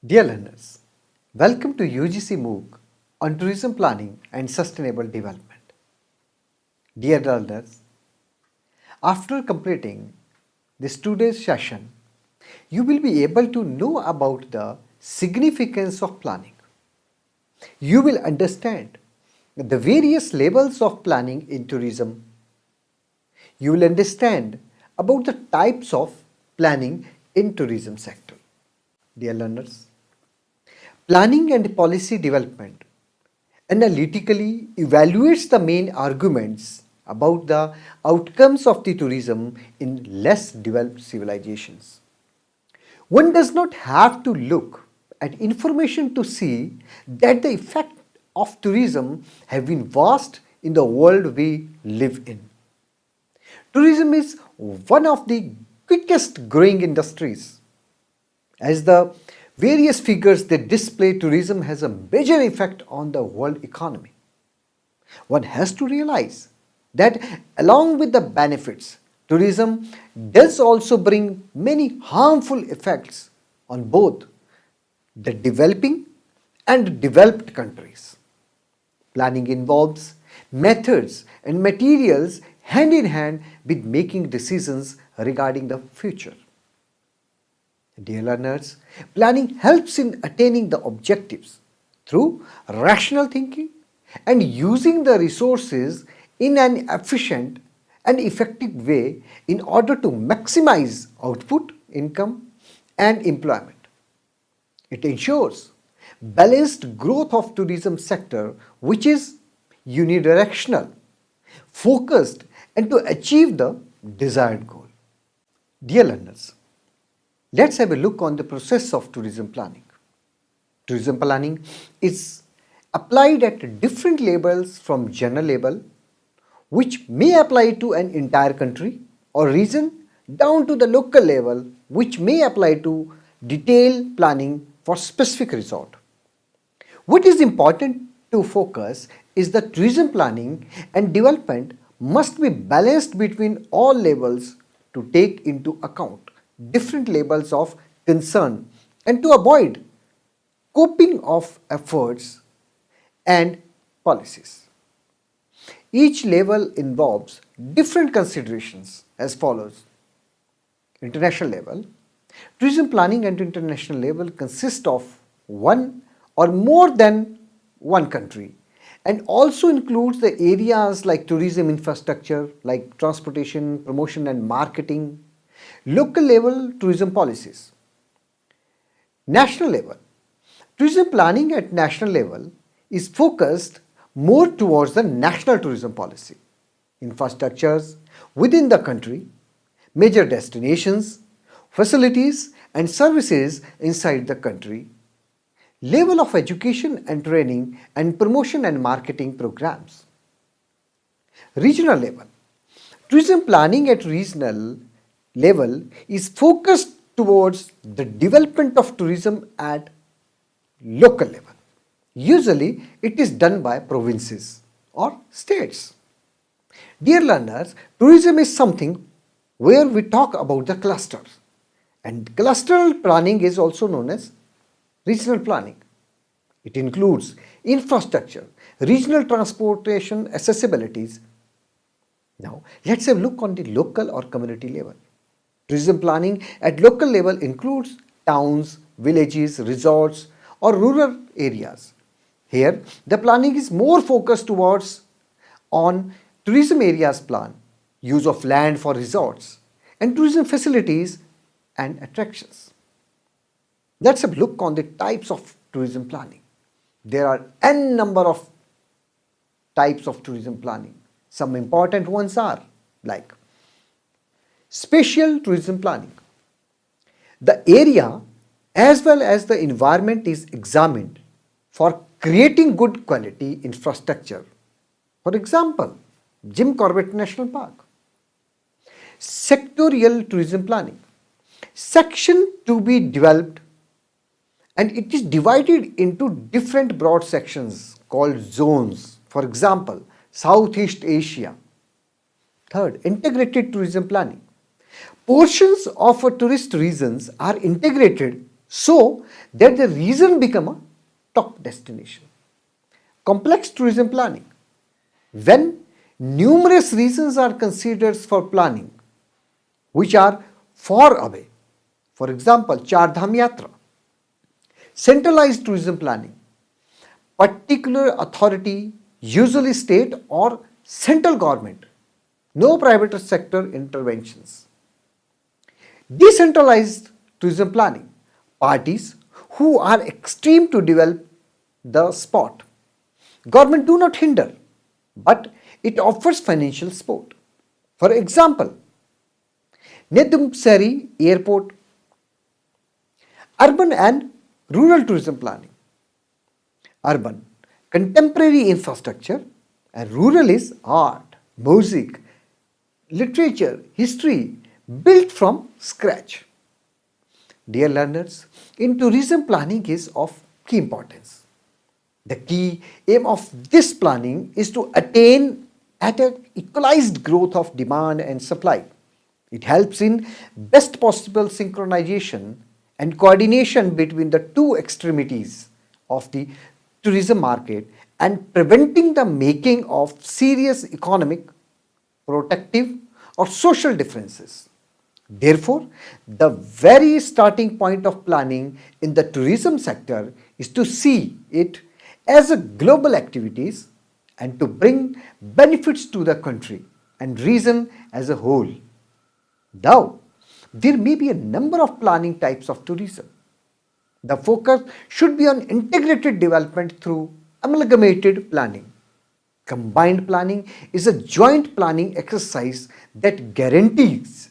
Dear learners, welcome to UGC MOOC on Tourism Planning and Sustainable Development. Dear learners, after completing this today's session, you will be able to know about the significance of planning. You will understand the various levels of planning in tourism. You will understand about the types of planning in tourism sector. Dear learners, planning and policy development analytically evaluates the main arguments about the outcomes of the tourism in less developed civilizations. One does not have to look at information to see that the effect of tourism have been vast in the world we live in. Tourism is one of the quickest growing industries. As the various figures that display tourism has a major effect on the world economy. One has to realize that along with the benefits, tourism does also bring many harmful effects on both the developing and developed countries. Planning involves methods and materials hand in hand with making decisions regarding the future. Dear learners, planning helps in attaining the objectives through rational thinking and using the resources in an efficient and effective way in order to maximize output, income, and employment. It ensures balanced growth of tourism sector which is unidirectional, focused, and to achieve the desired goal. Dear learners, let's have a look on the process of tourism planning. Tourism planning is applied at different levels from general level, which may apply to an entire country or region, down to the local level, which may apply to detailed planning for specific resort. What is important to focus is that tourism planning and development must be balanced between all levels to take into account different levels of concern and to avoid coping of efforts and policies. Each level involves different considerations as follows. International level. Tourism planning at international level consists of one or more than one country and also includes the areas like tourism infrastructure, like transportation, promotion and marketing, local level tourism policies. National level. Tourism planning at national level is focused more towards the national tourism policy, infrastructures within the country, major destinations, facilities and services inside the country, level of education and training and promotion and marketing programs. Regional level. Tourism planning at regional level is focused towards the development of tourism at local level. Usually it is done by provinces or states. Dear learners, tourism is something where we talk about the clusters, and clusteral planning is also known as regional planning. It includes infrastructure, regional transportation accessibilities. Now let's have a look on the local or community level. Tourism planning at local level includes towns, villages, resorts or rural areas. Here the planning is more focused towards on tourism areas plan, use of land for resorts and tourism facilities and attractions. Let's have a look on the types of tourism planning. There are n number of types of tourism planning. Some important ones are like spatial tourism planning. The area as well as the environment is examined for creating good quality infrastructure. For example, Jim Corbett National Park. Sectorial tourism planning. Section to be developed and it is divided into different broad sections called zones. For example, Southeast Asia. Third, integrated tourism planning. Portions of a tourist regions are integrated so that the region become a top destination. Complex tourism planning. When numerous reasons are considered for planning, which are far away, for example, Char Dham Yatra, centralized tourism planning, particular authority, usually state or central government, no private sector interventions. Decentralized tourism planning, parties who are extreme to develop the spot. Government do not hinder, but it offers financial support. For example, Nedumsari Airport, urban and rural tourism planning. Urban, contemporary infrastructure, and rural is art, music, literature, history, built from scratch. Dear learners, in tourism planning is of key importance. The key aim of this planning is to attain at an equalized growth of demand and supply. It helps in best possible synchronization and coordination between the two extremities of the tourism market and preventing the making of serious economic, protective or social differences. Therefore, the very starting point of planning in the tourism sector is to see it as a global activities and to bring benefits to the country and region as a whole. Now, there may be a number of planning types of tourism. The focus should be on integrated development through amalgamated planning. Combined planning is a joint planning exercise that guarantees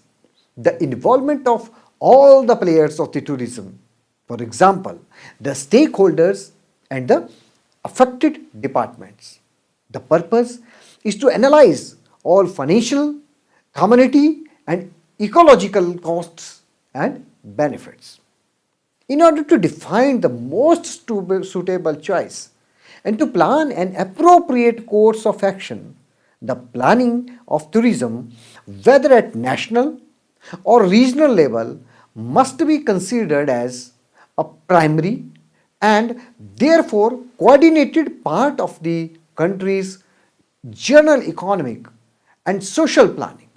the involvement of all the players of the tourism. For example, the stakeholders and the affected departments. The purpose is to analyze all financial, community and ecological costs and benefits in order to define the most suitable choice and to plan an appropriate course of action. The planning of tourism, whether at national or regional level, must be considered as a primary and therefore coordinated part of the country's general economic and social planning.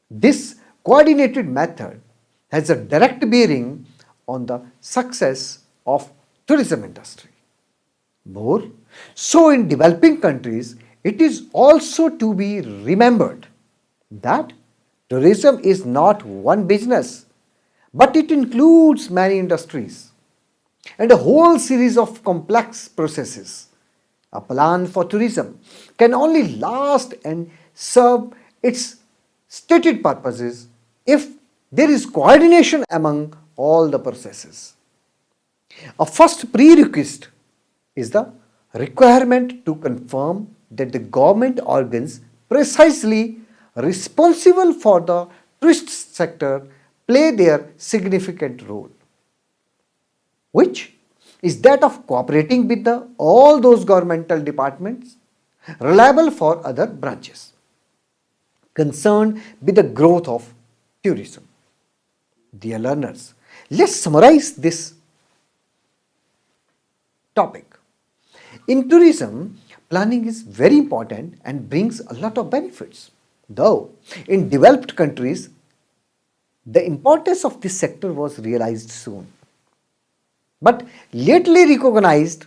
This coordinated method has a direct bearing on the success of tourism industry. More so in developing countries, it is also to be remembered that tourism is not one business, but it includes many industries and a whole series of complex processes. A plan for tourism can only last and serve its stated purposes if there is coordination among all the processes. A first prerequisite is the requirement to confirm that the government organs precisely responsible for the tourist sector play their significant role, which is that of cooperating with all those governmental departments reliable for other branches concerned with the growth of tourism. Dear learners, let's summarize this topic. In tourism, planning is very important and brings a lot of benefits. Though in developed countries, the importance of this sector was realized soon, but lately recognized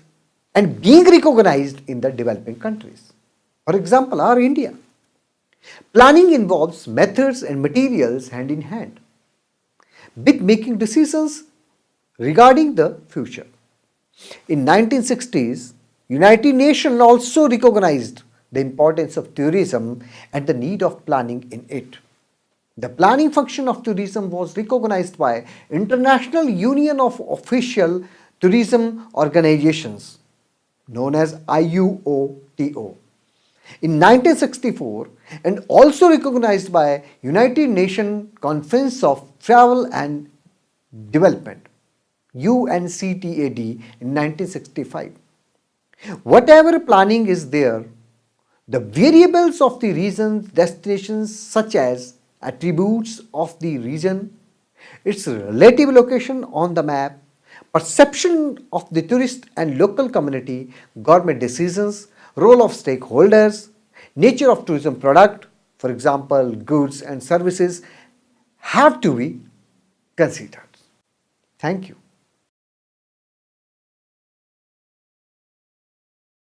and being recognized in the developing countries. For example, our India. Planning involves methods and materials hand in hand with making decisions regarding the future. In 1960s, United Nations also recognized the importance of tourism and the need of planning in it. The planning function of tourism was recognized by International Union of Official Tourism Organizations, known as IUOTO, in 1964 and also recognized by United Nations Conference of Travel and Development, UNCTAD, in 1965. Whatever planning is there, the variables of the region's destinations such as attributes of the region, its relative location on the map, perception of the tourist and local community, government decisions, role of stakeholders, nature of tourism product, for example, goods and services, have to be considered. Thank you.